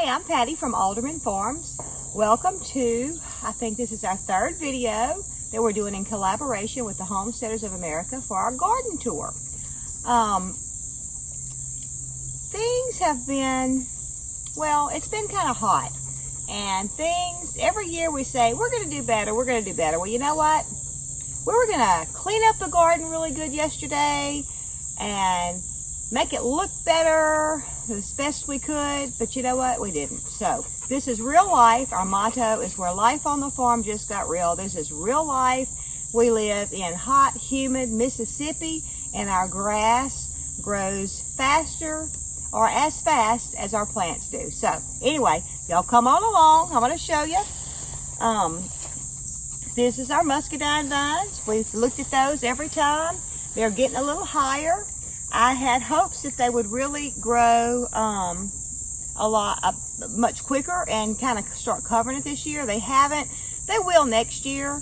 Hi, I'm Patty from Alderman Farms. Welcome to, I think this is our third video that we're doing in collaboration with the Homesteaders of America for our garden tour. Things have been, well, it's been kind of hot. And things, every year we say, we're going to do better, we're going to do better. Well, you know what? We were going to clean up the garden really good yesterday and make it look better as best we could, but you know what? We didn't. So this is real life. Our motto is where life on the farm just got real. This is real life. We live in hot, humid Mississippi, and our grass grows faster or as fast as our plants do. So anyway, y'all come on along. I'm going to show you. This is our Muscadine Vines. We've looked at those every time. They're getting a little higher. I had hopes that they would really grow much quicker and kind of start covering it this year. They haven't. They will next year.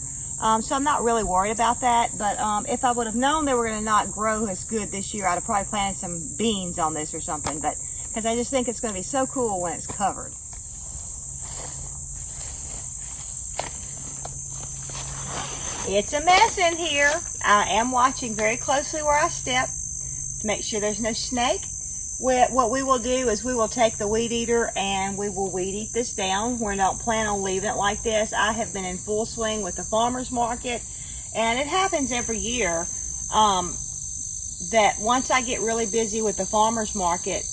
So I'm not really worried about that. But if I would have known they were going to not grow as good this year, I'd have probably planted some beans on this or something. But because I just think it's going to be so cool when it's covered. It's a mess in here. I am watching very closely where I step to make sure there's no snake. What we will do is we will take the weed eater and we will weed eat this down. We don't plan on leaving it like this. I have been in full swing with the farmer's market, and it happens every year that once I get really busy with the farmer's market,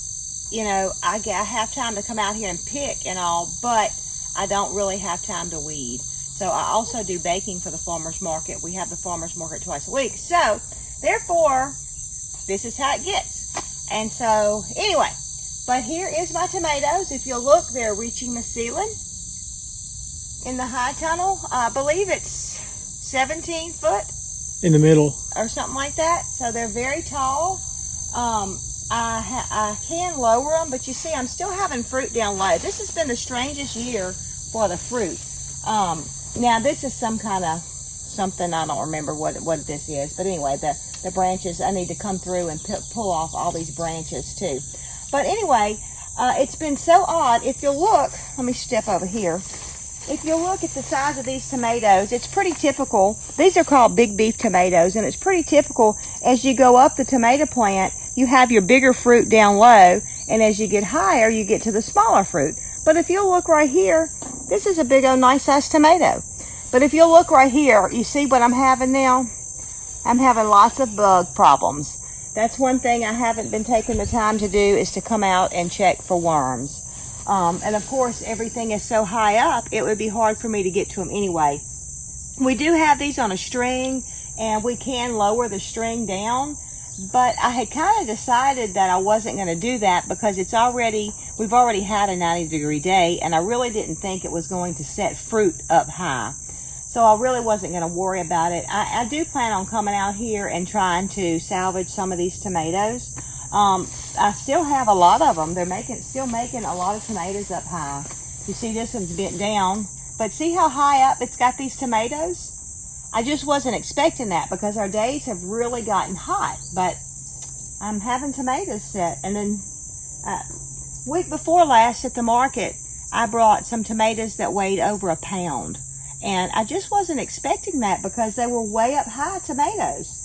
you know, I have time to come out here and pick and all, but I don't really have time to weed. So I also do baking for the farmer's market. We have the farmer's market twice a week. So therefore, this is how it gets. And so anyway, but here is my tomatoes. If you'll look, they're reaching the ceiling in the high tunnel. I believe it's 17 foot. In the middle. Or something like that. So they're very tall. I can lower them, but you see I'm still having fruit down low. This has been the strangest year for the fruit. Now this is some kind of something, I don't remember what this is, but anyway, the branches, I need to come through and pull off all these branches too. But anyway, it's been so odd. If you'll look, let me step over here. If you'll look at the size of these tomatoes, it's pretty typical. These are called big beef tomatoes, and it's pretty typical as you go up the tomato plant, you have your bigger fruit down low, and as you get higher, you get to the smaller fruit. But if you'll look right here, this is a big old nice sized tomato. But if you'll look right here, you see what I'm having now? I'm having lots of bug problems. That's one thing I haven't been taking the time to do, is to come out and check for worms. And of course, everything is so high up, it would be hard for me to get to them anyway. We do have these on a string, and we can lower the string down. But I had kind of decided that I wasn't going to do that because we've already had a 90-degree day, and I really didn't think it was going to set fruit up high. So I really wasn't going to worry about it. I do plan on coming out here and trying to salvage some of these tomatoes. I still have a lot of them. They're still making a lot of tomatoes up high. You see this one's bent down, but see how high up it's got these tomatoes? I just wasn't expecting that because our days have really gotten hot, but I'm having tomatoes set. And then week before last at the market, I brought some tomatoes that weighed over a pound. And I just wasn't expecting that because they were way up high tomatoes.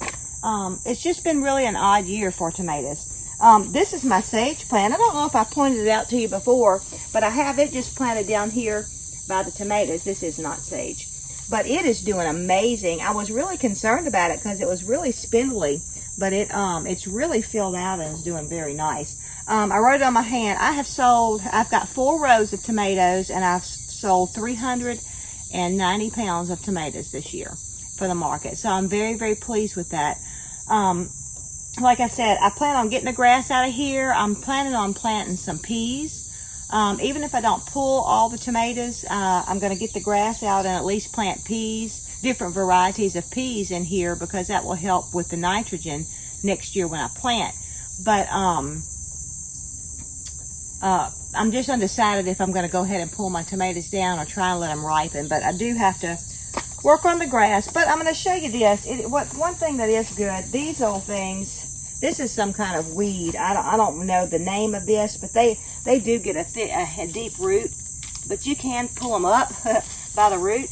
It's just been really an odd year for tomatoes. This is my sage plant. I don't know if I pointed it out to you before, but I have it just planted down here by the tomatoes. This is not sage. But it is doing amazing. I was really concerned about it because it was really spindly, but it's really filled out and is doing very nice. I wrote it on my hand. I've got 4 rows of tomatoes, and I've sold 390 pounds of tomatoes this year for the market. So I'm very, very pleased with that. Like I said, I plan on getting the grass out of here. I'm planning on planting some peas. Even if I don't pull all the tomatoes, I'm going to get the grass out and at least plant peas, different varieties of peas in here, because that will help with the nitrogen next year when I plant. But I'm just undecided if I'm going to go ahead and pull my tomatoes down or try and let them ripen. But I do have to work on the grass. But I'm going to show you this. One thing that is good, these old things, This is some kind of weed. I don't know the name of this, but they do get a deep root, but you can pull them up by the root.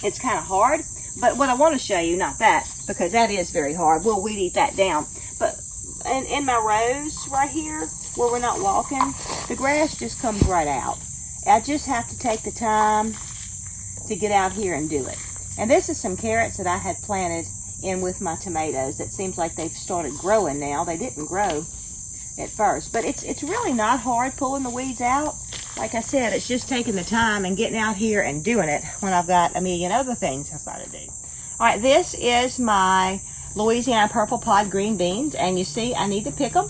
It's kind of hard, but what I want to show you, not that, because that is very hard. We'll weed eat that down. But in my rows right here, where we're not walking, the grass just comes right out. I just have to take the time to get out here and do it. And this is some carrots that I had planted in with my tomatoes. It seems like they've started growing now. They didn't grow at first, but it's really not hard pulling the weeds out. Like I said, it's just taking the time and getting out here and doing it when I've got a million other things I've got to do. All right, this is my Louisiana purple pod green beans, and you see I need to pick them.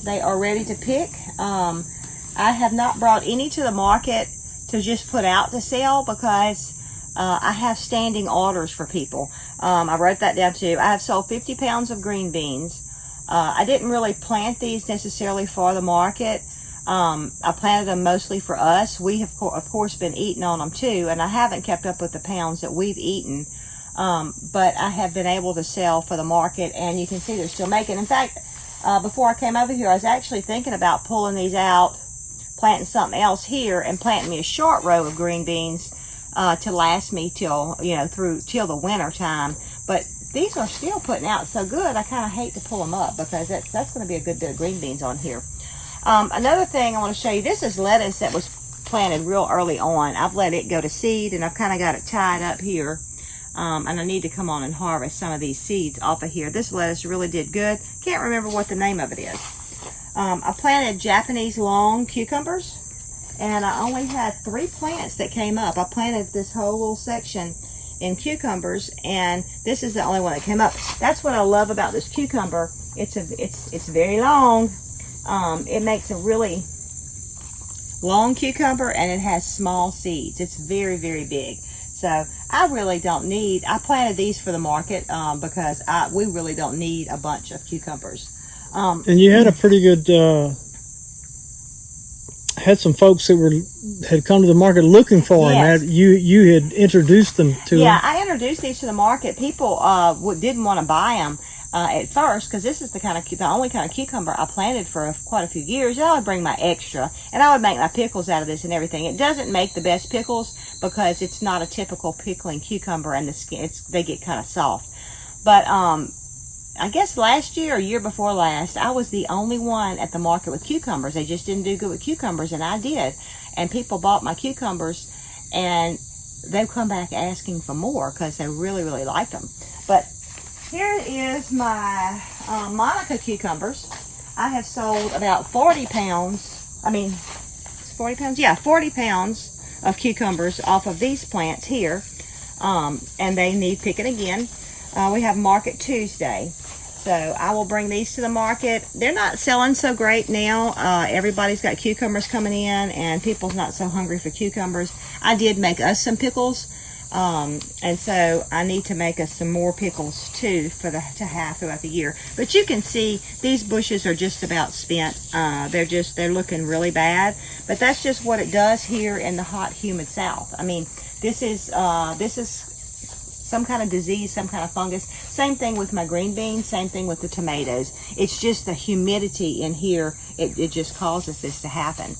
They are ready to pick. I have not brought any to the market to just put out to sell because I have standing orders for people. I wrote that down too. I have sold 50 pounds of green beans. I didn't really plant these necessarily for the market. I planted them mostly for us. We have, of course, been eating on them too, and I haven't kept up with the pounds that we've eaten. But I have been able to sell for the market, and you can see they're still making. In fact, before I came over here, I was actually thinking about pulling these out, planting something else here, and planting me a short row of green beans to last me till, till the winter time. But these are still putting out so good, I kind of hate to pull them up because that's going to be a good bit of green beans on here. Another thing I want to show you, this is lettuce that was planted real early on. I've let it go to seed, and I've kind of got it tied up here. And I need to come on and harvest some of these seeds off of here. This lettuce really did good. Can't remember what the name of it is. I planted Japanese long cucumbers, and I only had 3 plants that came up. I planted this whole little section in cucumbers, and this is the only one that came up. That's what I love about this cucumber. It's very long. It makes a really long cucumber, and it has small seeds. It's very, very big. So I really don't need, I planted these for the market because we really don't need a bunch of cucumbers. And you had a pretty good, had some folks that had come to the market looking for yes. them. You had introduced them to them. Yeah, I introduced these to the market. People didn't want to buy them at first because this is the only kind of cucumber I planted for quite a few years. And I would bring my extra, and I would make my pickles out of this and everything. It doesn't make the best pickles because it's not a typical pickling cucumber, and the skin they get kind of soft. But I guess last year or year before last, I was the only one at the market with cucumbers. They just didn't do good with cucumbers, and I did. And people bought my cucumbers, and they've come back asking for more because they really, really liked them. But here is my Monica cucumbers. I have sold about 40 pounds. I mean, 40 pounds? Yeah, 40 pounds of cucumbers off of these plants here. And they need picking again. We have Market Tuesday. So I will bring these to the market. They're not selling so great now. Everybody's got cucumbers coming in, and people's not so hungry for cucumbers. I did make us some pickles. And so I need to make us some more pickles too to have throughout the year. But you can see these bushes are just about spent. They're looking really bad. But that's just what it does here in the hot, humid South. I mean, this is some kind of disease, some kind of fungus. Same thing with my green beans, same thing with the tomatoes. It's just the humidity in here, it just causes this to happen.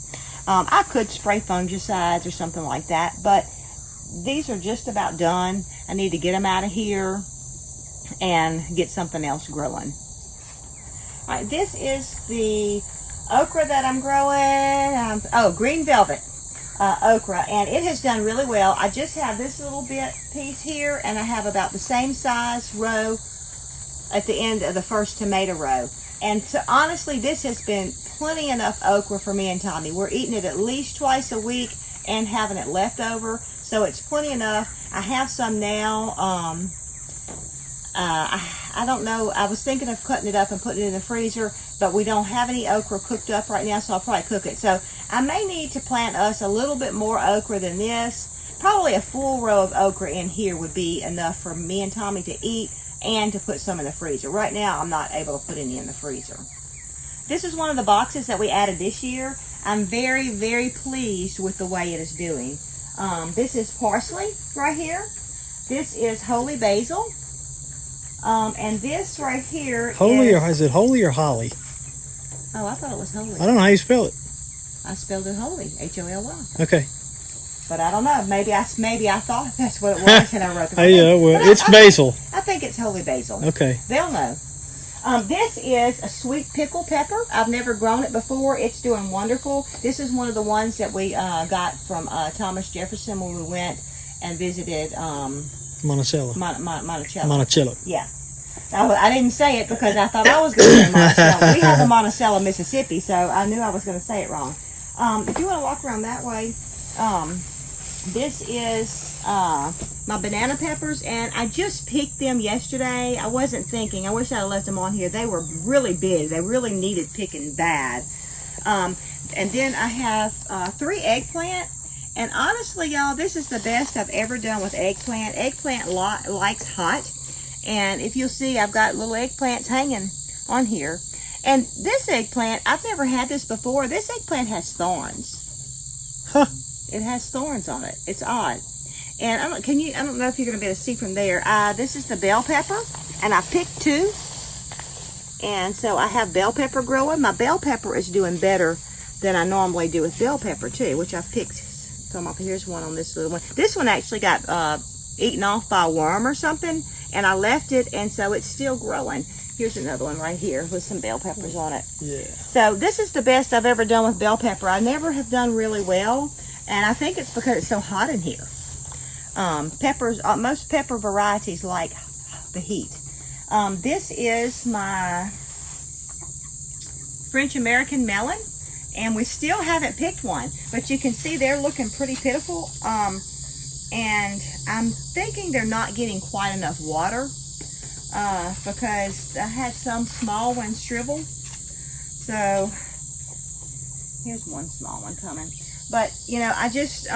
I could spray fungicides or something like that, but these are just about done. I need to get them out of here and get something else growing. All right, this is the okra that I'm growing. Green velvet okra, and it has done really well. I just have this little piece here, and I have about the same size row at the end of the first tomato row. And so honestly, this has been plenty enough okra for me and Tommy. We're eating it at least twice a week and having it left over. So it's plenty enough. I have some now. I don't know. I was thinking of cutting it up and putting it in the freezer, but we don't have any okra cooked up right now, so I'll probably cook it. So I may need to plant us a little bit more okra than this. Probably a full row of okra in here would be enough for me and Tommy to eat and to put some in the freezer. Right now, I'm not able to put any in the freezer. This is one of the boxes that we added this year. I'm very, very pleased with the way it is doing. This is parsley right here. This is holy basil. And this right here Is it holy or holly? Oh, I thought it was holy. I don't know how you spell it. I spelled it holy, H-O-L-Y. Okay. But I don't know. Maybe I thought that's what it was, and I wrote the wrong Yeah, well, it's basil. I think it's holy basil. Okay. They'll know. This is a sweet pickle pepper. I've never grown it before. It's doing wonderful. This is one of the ones that we got from Thomas Jefferson when we went and visited Monticello. Monticello. Yeah. I didn't say it because I thought I was going to say Monticello. We have a Monticello, Mississippi, so I knew I was going to say it wrong. If you want to walk around that way, this is my banana peppers, and I just picked them yesterday. I wasn't thinking. I wish I had left them on here. They were really big. They really needed picking bad. And then I have 3 eggplant. And honestly, y'all, this is the best I've ever done with eggplant. Eggplant likes hot. And if you'll see, I've got little eggplants hanging on here. And this eggplant, I've never had this before. This eggplant has thorns. Huh. It has thorns on it. It's odd. And I don't know if you're going to be able to see from there. This is the bell pepper, and I picked 2. And so I have bell pepper growing. My bell pepper is doing better than I normally do with bell pepper too, which I've picked some off. Here's one on this little one. This one actually got eaten off by a worm or something, and I left it, and so it's still growing. Here's another one right here with some bell peppers on it. Yeah. So this is the best I've ever done with bell pepper. I never have done really well, and I think it's because it's so hot in here. Peppers, most pepper varieties like the heat. This is my French American melon, and we still haven't picked one, but you can see they're looking pretty pitiful. And I'm thinking they're not getting quite enough water because I had some small ones shrivel. So here's one small one coming. But you know, I just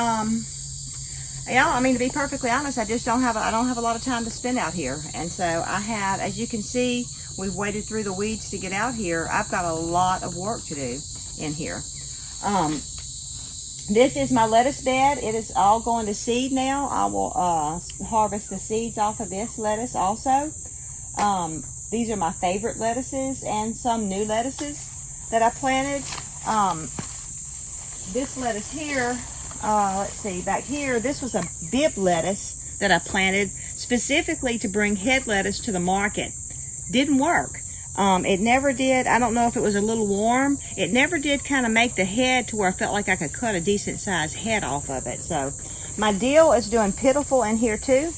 yeah, I mean, to be perfectly honest, I don't have a lot of time to spend out here, and so I have, as you can see, we've waded through the weeds to get out here. I've got a lot of work to do in here. This is my lettuce bed. It is all going to seed now. I will harvest the seeds off of this lettuce also. These are my favorite lettuces and some new lettuces that I planted. This lettuce here, let's see, back here, this was a Bib lettuce that I planted specifically to bring head lettuce to the market. Didn't work. It never did. I don't know if it was a little warm. It never did kind of make the head to where I felt like I could cut a decent sized head off of it. So my dill is doing pitiful in here too.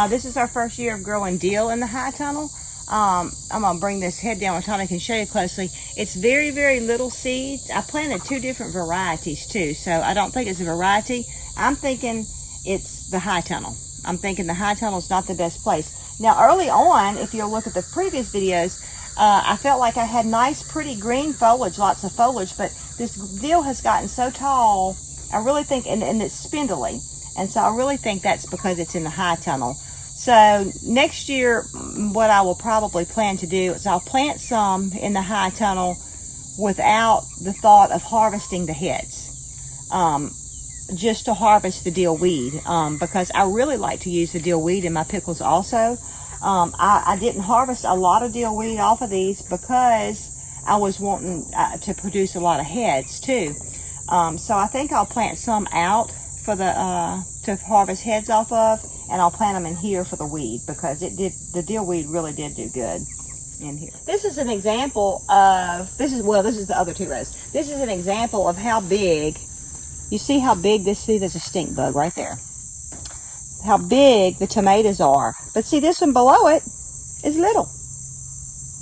This is our first year of growing dill in the high tunnel. I'm going to bring this head down so I can show you closely. It's very, very little seeds. I planted 2 different varieties too, so I don't think it's a variety. I'm thinking it's the high tunnel. I'm thinking the high tunnel is not the best place. Now, early on, if you'll look at the previous videos, I felt like I had nice, pretty green foliage, lots of foliage, but this dill has gotten so tall, I really think, and it's spindly, and so I really think that's because it's in the high tunnel. So next year, what I will probably plan to do is I'll plant some in the high tunnel without the thought of harvesting the heads, just to harvest the dill weed, because I really like to use the dill weed in my pickles also. I didn't harvest a lot of dill weed off of these because I was wanting to produce a lot of heads too. So I think I'll plant some out for to harvest heads off of, and I'll plant them in here for the weed because the dill weed really did do good in here. This is an example of, this is the other 2 rows. This is an example of how big, you see how big this, see there's a stink bug right there. How big the tomatoes are. But see, this one below it is little.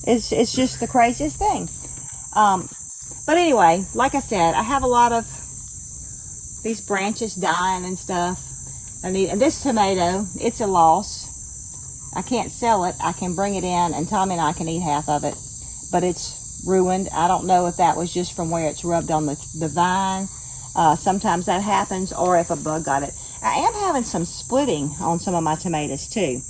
It's just the craziest thing. But anyway, like I said, I have a lot of these branches dying and stuff. And this tomato, it's a loss. I can't sell it. I can bring it in and Tommy and I can eat half of it. But it's ruined. I don't know if that was just from where it's rubbed on the vine. Sometimes that happens, or if a bug got it. I am having some splitting on some of my tomatoes too.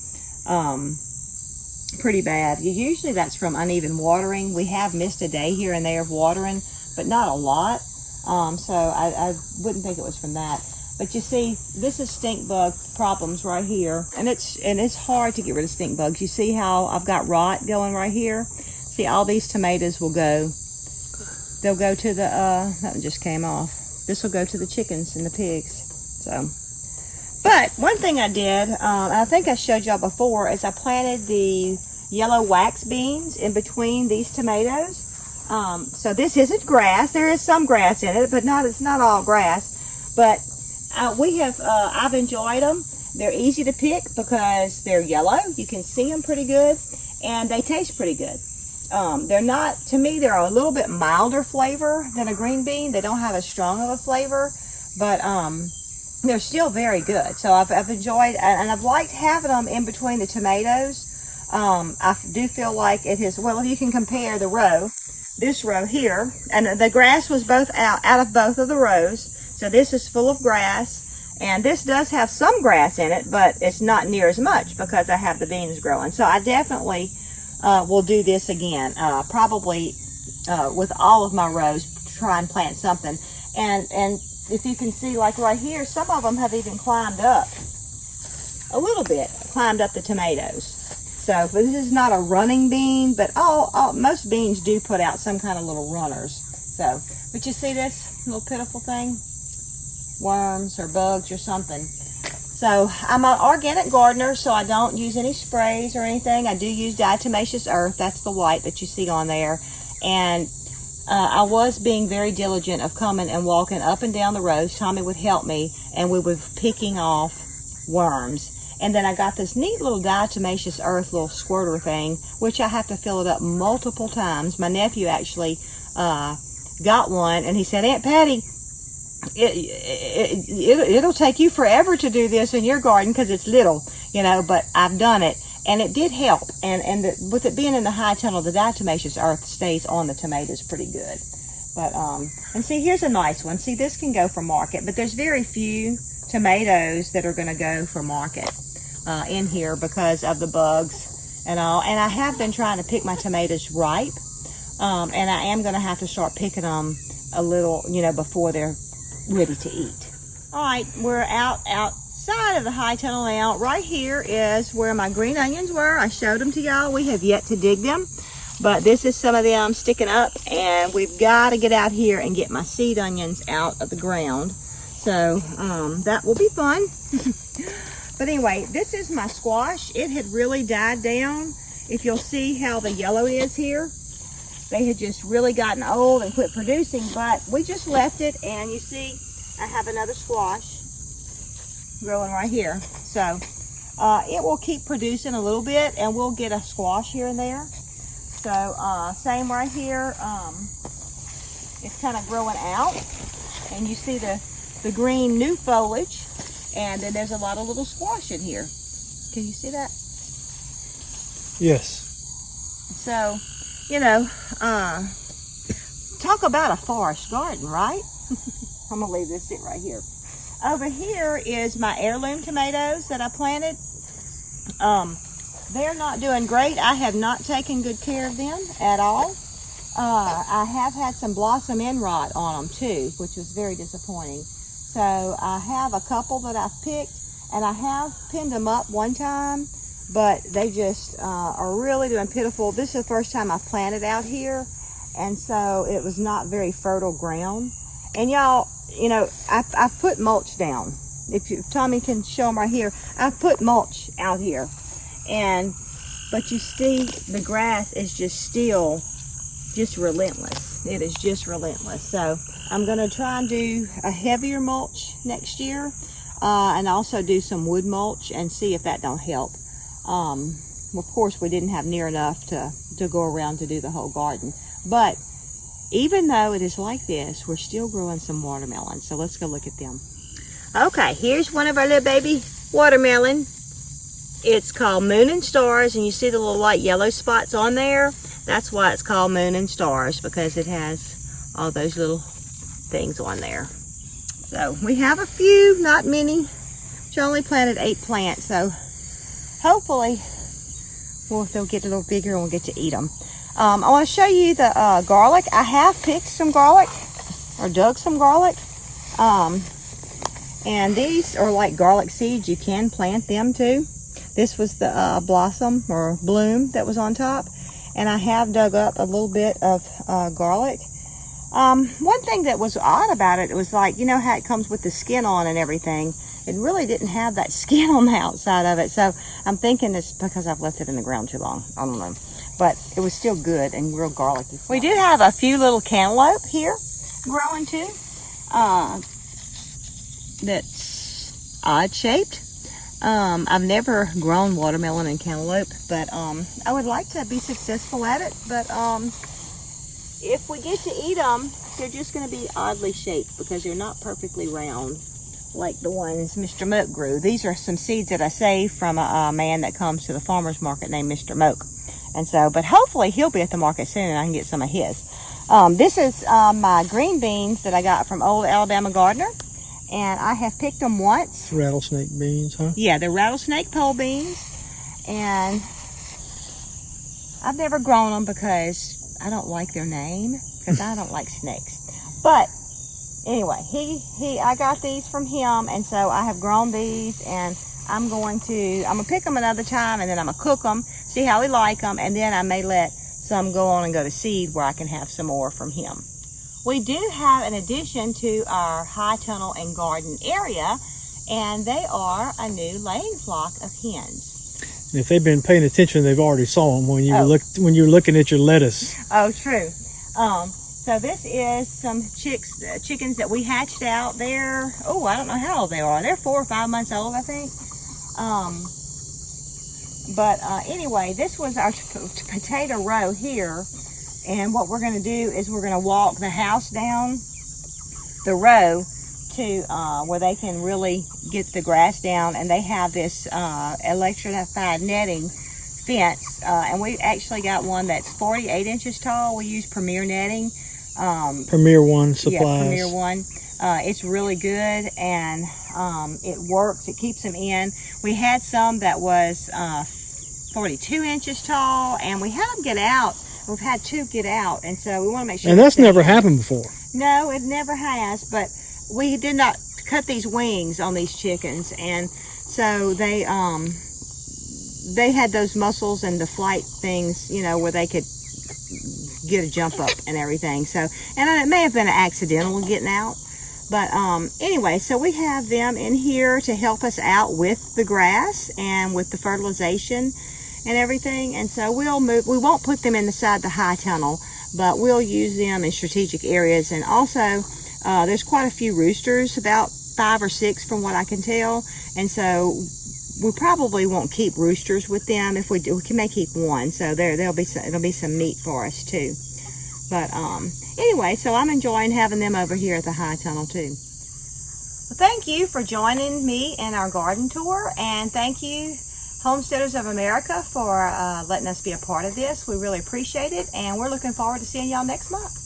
Pretty bad. Usually that's from uneven watering. We have missed a day here and there of watering, but not a lot. So I wouldn't think it was from that. But you see, this is stink bug problems right here, and it's hard to get rid of stink bugs. You see how I've got rot going right here? See, all these tomatoes will go. They'll go to the that one just came off. This will go to the chickens and the pigs. So, but one thing I did, I think I showed y'all before, is I planted the yellow wax beans in between these tomatoes. So this isn't grass. There is some grass in it, but it's not all grass. But I've enjoyed them. They're easy to pick because they're yellow. You can see them pretty good, and they taste pretty good. They're not, to me, they're a little bit milder flavor than a green bean. They don't have as strong of a flavor, but they're still very good. So I've enjoyed, and I've liked having them in between the tomatoes. I do feel like it is, well, if you can compare the row, this row here, and the grass was both out of both of the rows. So this is full of grass, and this does have some grass in it, but it's not near as much because I have the beans growing. So I definitely will do this again, probably with all of my rows, try and plant something. And if you can see, like right here, some of them have even climbed up a little bit, climbed up the tomatoes. So this is not a running bean, but most beans do put out some kind of little runners. So, but you see this little pitiful thing? Worms or bugs or something. So I'm an organic gardener, so I don't use any sprays or anything. I do use diatomaceous earth. That's the white that you see on there. And I was being very diligent of coming and walking up and down the rows. Tommy would help me, and we were picking off worms. And then I got this neat little diatomaceous earth little squirter thing, which I have to fill it up multiple times. My nephew actually got one, and he said, "Aunt Patty, it'll take you forever to do this in your garden because it's little, but I've done it, and it did help. And with it being in the high tunnel, the diatomaceous earth stays on the tomatoes pretty good. But and see, here's a nice one. See, this can go for market, but there's very few tomatoes that are going to go for market in here because of the bugs and all. And I have been trying to pick my tomatoes ripe, and I am going to have to start picking them a little, before they're ready to eat. All right, we're outside of the high tunnel now. Right here is where my green onions were. I showed them to y'all. We have yet to dig them, but this is some of them sticking up, and we've got to get out here and get my seed onions out of the ground. So that will be fun. But anyway, this is my squash. It had really died down. If you'll see how the yellow is here, they had just really gotten old and quit producing, but we just left it, and you see I have another squash growing right here. So it will keep producing a little bit, and we'll get a squash here and there. So same right here. It's kind of growing out, and you see the green new foliage, and then there's a lot of little squash in here. Can you see that? Yes. So, talk about a forest garden, right? I'm gonna leave this sit right here. Over here is my heirloom tomatoes that I planted. They're not doing great. I have not taken good care of them at all. I have had some blossom end rot on them too, which was very disappointing. So I have a couple that I've picked, and I have pinned them up one time, but they just are really doing pitiful. This is the first time I've planted out here, and so it was not very fertile ground. And y'all, I've put mulch down. If Tommy can show them right here, I've put mulch out here, but you see the grass is just relentless. It is just relentless. So I'm going to try and do a heavier mulch next year, and also do some wood mulch and see if that don't help. Of course, we didn't have near enough to go around to do the whole garden. But even though it is like this, we're still growing some watermelons. So let's go look at them. Okay, here's one of our little baby watermelon. It's called Moon and Stars, and you see the little light yellow spots on there? That's why it's called Moon and Stars, because it has all those little things on there. So we have a few, not many. She only planted 8 plants, so hopefully they'll get a little bigger and we'll get to eat them. I want to show you the garlic. I have picked some garlic, or dug some garlic. And these are like garlic seeds. You can plant them too. This was the blossom or bloom that was on top. And I have dug up a little bit of garlic. One thing that was odd about it, it was like, you know how it comes with the skin on and everything. It really didn't have that skin on the outside of it. So I'm thinking it's because I've left it in the ground too long. I don't know. But it was still good and real garlicky. We do have a few little cantaloupe here growing too. That's odd shaped. I've never grown watermelon and cantaloupe, but I would like to be successful at it. But if we get to eat them, they're just going to be oddly shaped because they're not perfectly round like the ones Mr. Moak grew. These are some seeds that I saved from a man that comes to the farmer's market named Mr. Moak. And so, but hopefully he'll be at the market soon and I can get some of his. This is my green beans that I got from Old Alabama Gardener. And I have picked them once. Rattlesnake beans, huh? Yeah, they're rattlesnake pole beans. And I've never grown them because I don't like their name, because I don't like snakes. But anyway, I got these from him, and so I have grown these, and I'm gonna pick them another time, and then I'm gonna cook them, see how we like them, and then I may let some go on and go to seed where I can have some more from him. We do have an addition to our high tunnel and garden area, and they are a new laying flock of hens. And if they've been paying attention, they've already saw them when you were looking at your lettuce. Oh, true. So this is some chickens that we hatched out. They're, I don't know how old they are. They're 4 or 5 months old, I think. Anyway, this was our potato row here. And what we're going to do is we're going to walk the house down the row to where they can really get the grass down. And they have this electrified netting fence. And we actually got one that's 48 inches tall. We use Premier netting. Premier One supplies. Yeah, Premier One. It's really good and it works. It keeps them in. We had some that was 42 inches tall and we had them get out. We've had 2 get out, and so we want to make sure. And that's never happened before. No, it never has, but we did not cut these wings on these chickens, and so they had those muscles and the flight things, where they could get a jump up and everything. So, and it may have been an accidental getting out, but anyway, so we have them in here to help us out with the grass and with the fertilization and everything, and so we won't put them inside the high tunnel, but we'll use them in strategic areas. And also there's quite a few roosters, about 5 or 6 from what I can tell, and so we probably won't keep roosters with them. If we do, we may keep one, so there'll be some meat for us too. But anyway, so I'm enjoying having them over here at the high tunnel too. Well, thank you for joining me in our garden tour, and thank you Homesteaders of America for letting us be a part of this. We really appreciate it, and we're looking forward to seeing y'all next month.